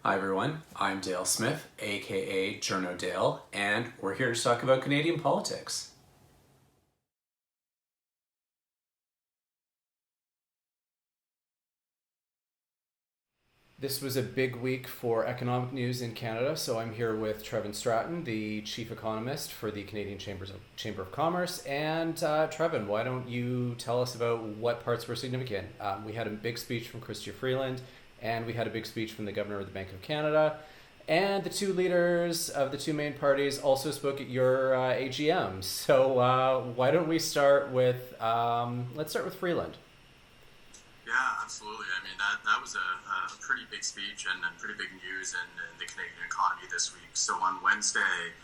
Hi everyone, I'm Dale Smith, aka Journo Dale, and we're here to talk about Canadian politics. This was a big week for economic news in Canada, so I'm here with Trevin Stratton, the chief economist for the Canadian Chamber of Commerce. And Trevin, why don't you tell us about what parts were significant? We had a big speech from Chrystia Freeland, and we had a big speech from the Governor of the Bank of Canada. And the two leaders of the two main parties also spoke at your AGM. So why don't we start with, let's start with Freeland. Yeah, absolutely. I mean, that was a pretty big speech and pretty big news in the Canadian economy this week. So on Wednesday,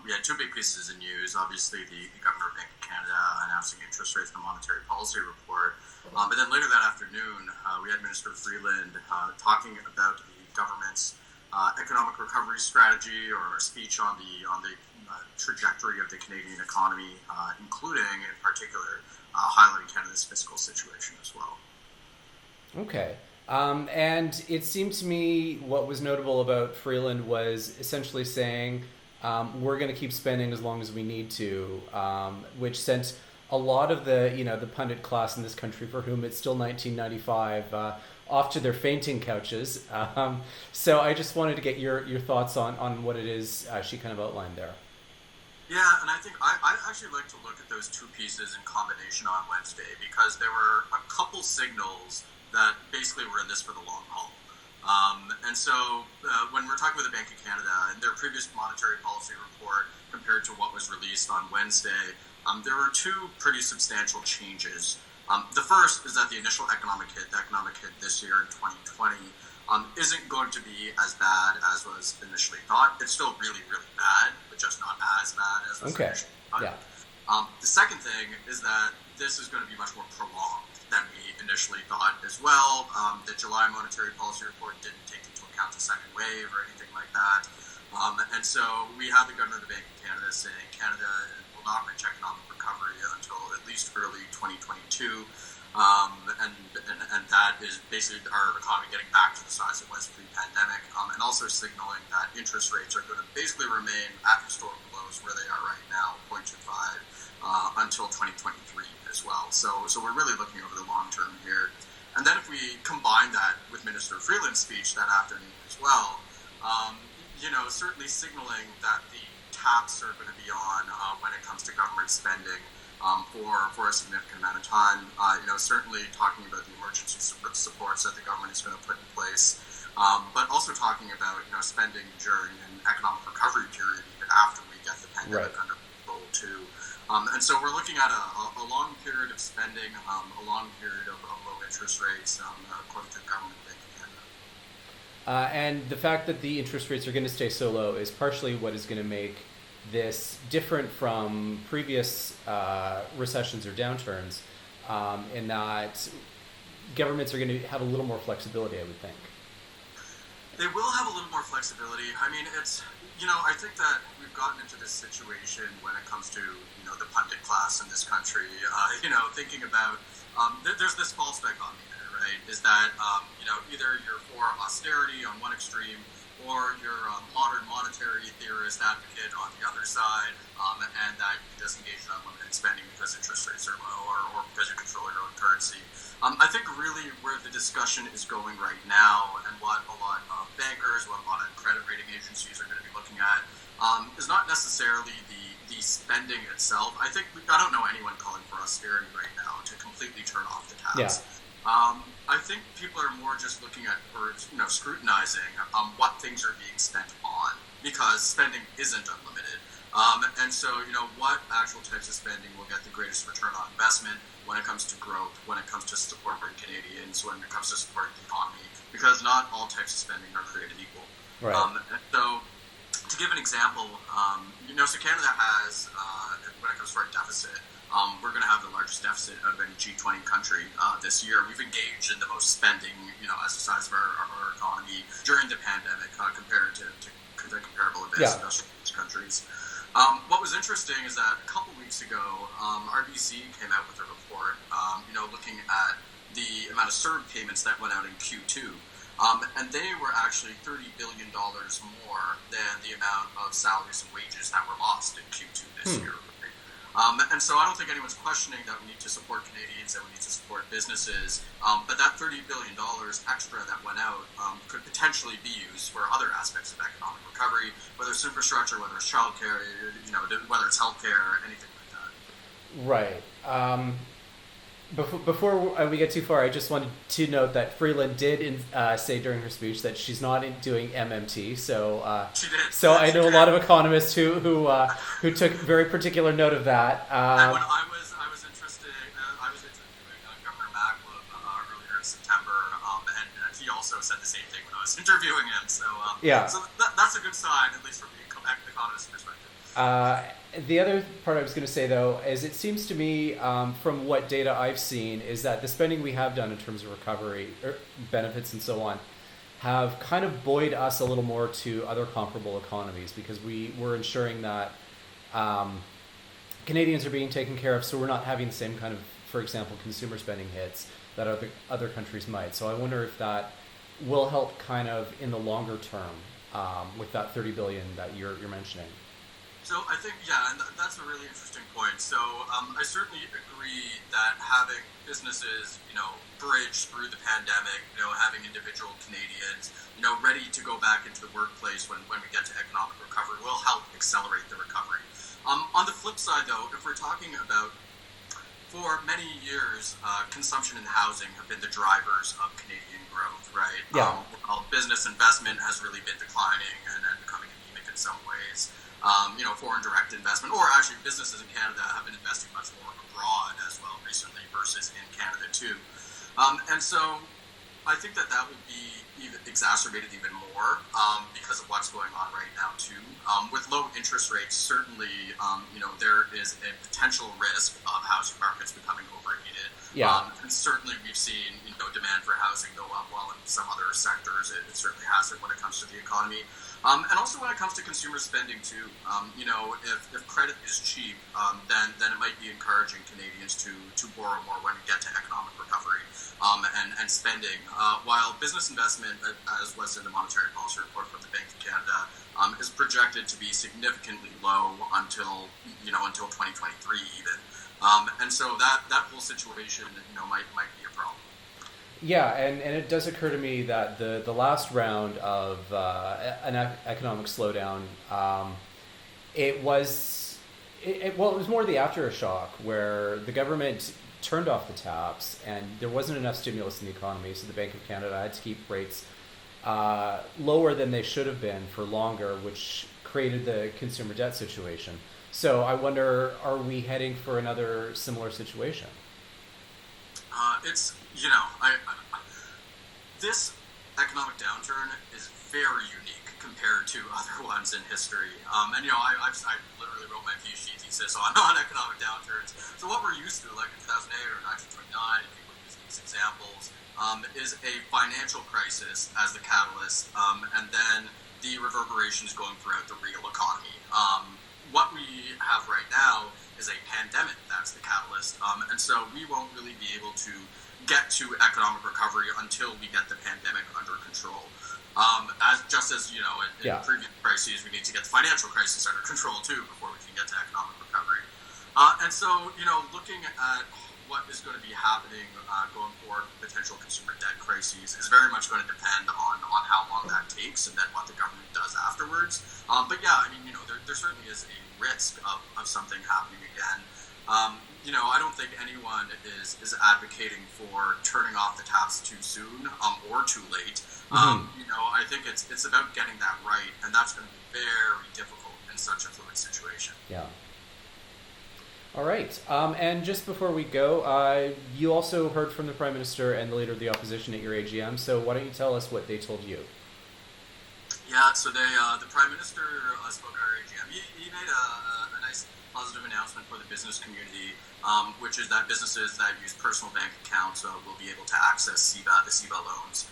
we had two big pieces of news. Obviously, the Governor of Bank of Canada announcing interest rates in the monetary policy report. But then later that afternoon, we had Minister Freeland talking about the government's economic recovery strategy, or a speech on the trajectory of the Canadian economy, including in particular highlighting Canada's fiscal situation as well. Okay. And it seemed to me what was notable about Freeland was essentially saying we're going to keep spending as long as we need to, which sent a lot of the pundit class in this country, for whom it's still 1995, off to their fainting couches. So I just wanted to get your thoughts on what it is she kind of outlined there. Yeah, and I think I actually like to look at those two pieces in combination on Wednesday, because there were a couple signals that basically we're in this for the long haul. And so when we're talking with the Bank of Canada and their previous monetary policy report compared to what was released on Wednesday, there were two pretty substantial changes. The first is that the initial economic hit this year in 2020, isn't going to be as bad as was initially thought. It's still really, really bad, but just not as bad as was initially thought. Yeah. The second thing is that this is going to be much more prolonged than we initially thought as well. The July monetary policy report didn't take into account the second wave or anything like that. And so we have the Governor of the Bank of Canada saying Canada will not reach economic recovery until at least early 2022. And that is basically our economy getting back to the size it was pre-pandemic, and also signaling that interest rates are going to basically remain at historical lows where they are right now, 0.25, until 2023 as well. So we're really looking over the long term here. And then if we combine that with Minister Freeland's speech that afternoon as well, certainly signaling that the taps are going to be on when it comes to government spending for a significant amount of time. Certainly talking about the emergency supports that the government is going to put in place, but also talking about spending during an economic recovery period even after we get the pandemic under control too. And so we're looking at a long period of spending, a long period of low interest rates, according to the government of Canada. And the fact that the interest rates are going to stay so low is partially what is going to make this different from previous recessions or downturns, in that governments are going to have a little more flexibility, I would think. They will have a little more flexibility. I mean, I think that we've gotten into this situation when it comes to, the pundit class in this country, thinking about, there's this false dichotomy there, right? Is that, either you're for austerity on one extreme, or you're a modern monetary theorist advocate on the other side, and that you disengage in unlimited spending because interest rates are low, or because you control your own currency. I think really where the discussion is going right now, and what a lot of bankers, what a lot of credit rating agencies are going to be looking at, is not necessarily the spending itself. I don't know anyone calling for austerity right now to completely turn off the taps. Yeah. I think people are more just looking at, or scrutinizing what things are being spent on, because spending isn't unlimited. And so, what actual types of spending will get the greatest return on investment when it comes to growth, when it comes to supporting Canadians, when it comes to supporting the economy, because not all types of spending are created equal. Right. So, to give an example, so Canada has, when it comes to our deficit, we're going to have the largest deficit of any G20 country this year. We've engaged in the most spending, as the size of our economy during the pandemic, compared to the comparable advanced industrial countries. What was interesting is that a couple weeks ago, RBC came out with a report, looking at the amount of CERB payments that went out in Q2. and they were actually $30 billion more than the amount of salaries and wages that were lost in Q2 this year. And so I don't think anyone's questioning that we need to support Canadians, that we need to support businesses, but that $30 billion extra that went out could potentially be used for other aspects of economic recovery, whether it's infrastructure, whether it's childcare, whether it's healthcare, anything like that. Right. Before we get too far, I just wanted to note that Freeland did say during her speech that she's not doing MMT. So, she did. So I know a lot of economists who took very particular note of that. And when I was interested. I was interviewing Governor Macklem earlier in September, and he also said the same thing when I was interviewing him. So yeah. So that's a good sign, at least from the economist's perspective. The other part I was going to say, though, is it seems to me, from what data I've seen, is that the spending we have done in terms of recovery, benefits and so on, have kind of buoyed us a little more to other comparable economies, because we're ensuring that Canadians are being taken care of, so we're not having the same kind of, for example, consumer spending hits that other countries might. So I wonder if that will help kind of in the longer term with that $30 billion that you're mentioning. So I think, and that's a really interesting point. So I certainly agree that having businesses, bridge through the pandemic, having individual Canadians, ready to go back into the workplace when we get to economic recovery will help accelerate the recovery. On the flip side, though, if we're talking about, for many years, consumption and housing have been the drivers of Canadian growth, right? Yeah. While business investment has really been declining and becoming anemic in some ways. Foreign direct investment, or actually businesses in Canada have been investing much more abroad as well recently versus in Canada too. And so I think that will be exacerbated even more because of what's going on right now too. With low interest rates, certainly, there is a potential risk of housing markets becoming overheated. Yeah. And certainly we've seen, demand for housing go up, while in some other sectors it certainly hasn't when it comes to the economy. And also when it comes to consumer spending too, if credit is cheap, then it might be encouraging Canadians to borrow more when we get to economic recovery and spending. While business investment, as was in the monetary policy report from the Bank of Canada, is projected to be significantly low until 2023 even. And so that whole situation, might be a problem. Yeah, and it does occur to me that the last round of an economic slowdown, it was more the aftershock where the government turned off the taps and there wasn't enough stimulus in the economy, so the Bank of Canada had to keep rates lower than they should have been for longer, which created the consumer debt situation. So I wonder, are we heading for another similar situation? This economic downturn is very unique compared to other ones in history. I literally wrote my PhD thesis on economic downturns. So what we're used to, like in 2008 or 1929, if people use these examples, is a financial crisis as the catalyst, and then the reverberations going throughout the real economy. What we have right now is a pandemic that's the catalyst, and so we won't really be able to get to economic recovery until we get the pandemic under control. In previous crises, we need to get the financial crisis under control too before we can get to economic recovery. And so, looking at what is going to be happening going forward with potential consumer debt crises is very much going to depend on how long that takes and then what the government does afterwards. There certainly is a risk of something happening again. I don't think anyone is advocating for turning off the taps too soon or too late. I think it's about getting that right, and that's going to be very difficult in such a fluid situation. Yeah. All right. And just before we go, you also heard from the Prime Minister and the Leader of the Opposition at your AGM, so why don't you tell us what they told you? Yeah, so the Prime Minister spoke at our AGM. He made a nice positive announcement for the business community, which is that businesses that use personal bank accounts will be able to access the SEBA loans,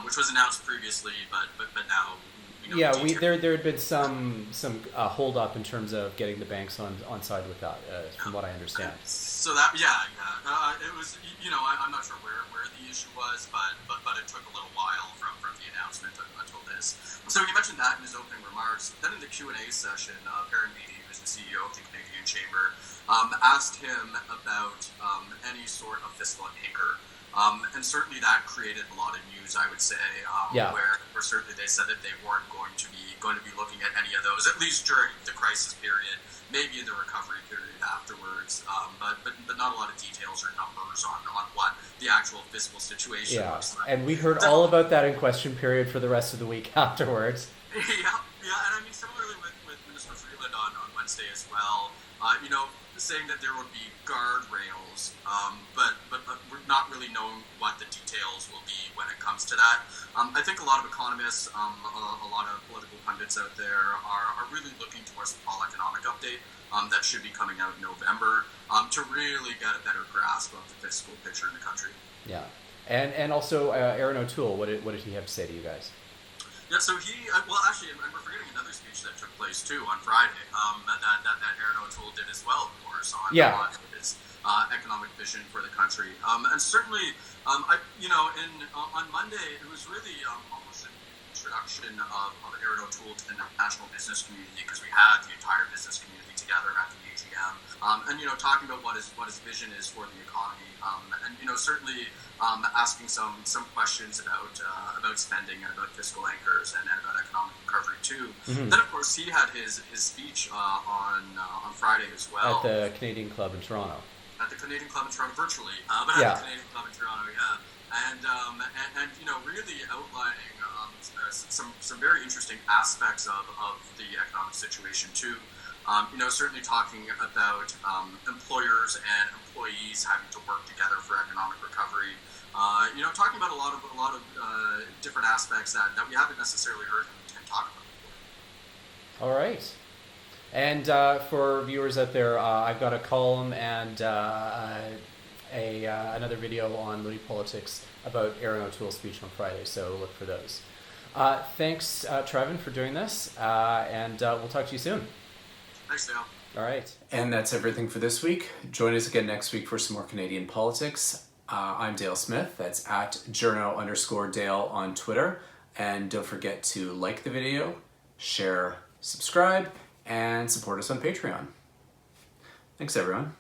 which was announced previously, but now we know Yeah, the details. there had been some hold up in terms of getting the banks on side with that, from what I understand. So that it was, I'm not sure where the issue was, but it took a little while from the announcement until this. So he mentioned that in his opening remarks. Then in the Q&A session, Perrin Beatty, who's the CEO of the Canadian Chamber, asked him about any sort of fiscal anchor. And certainly that created a lot of news, I would say, Yeah. where certainly they said that they weren't going to be looking at any of those, at least during the crisis period, maybe in the recovery period afterwards, but not a lot of details or numbers on what the actual fiscal situation Yeah, looks like. and we heard all about that in question period for the rest of the week afterwards. Yeah, and I mean, similarly with Minister Freeland on Wednesday as well, saying that there would be guardrails, but we're not really knowing what the details will be when it comes to that. I think a lot of economists, a lot of political pundits out there are really looking towards the fall economic update that should be coming out in November to really get a better grasp of the fiscal picture in the country. Yeah, and also Aaron O'Toole, what did he have to say to you guys? Yeah, so actually, and we're forgetting another speech that took place too on Friday. That Aaron O'Toole did as well, of course, on his economic vision for the country. And certainly, on Monday, it was really almost an introduction of Aaron O'Toole to the national business community, because we had the entire business community together at the AGM, and talking about what his vision is for the economy, and certainly asking some questions about spending and about fiscal anchors and about economic recovery too. Mm-hmm. Then of course he had his speech on Friday as well at the Canadian Club in Toronto. At the Canadian Club in Toronto, virtually, but at the Canadian Club in Toronto, yeah, and really outlining some very interesting aspects of the economic situation too. Certainly talking about employers and employees having to work together for economic recovery. Talking about a lot of different aspects that we haven't necessarily heard him talk about before. All right. And for viewers out there, I've got a column and another video on Moody Politics about Aaron O'Toole's speech on Friday, so look for those. Thanks, Trevin, for doing this, and we'll talk to you soon. Thanks, Dale. All right. And that's everything for this week. Join us again next week for some more Canadian politics. I'm Dale Smith. That's at journo_Dale on Twitter. And don't forget to like the video, share, subscribe, and support us on Patreon. Thanks, everyone.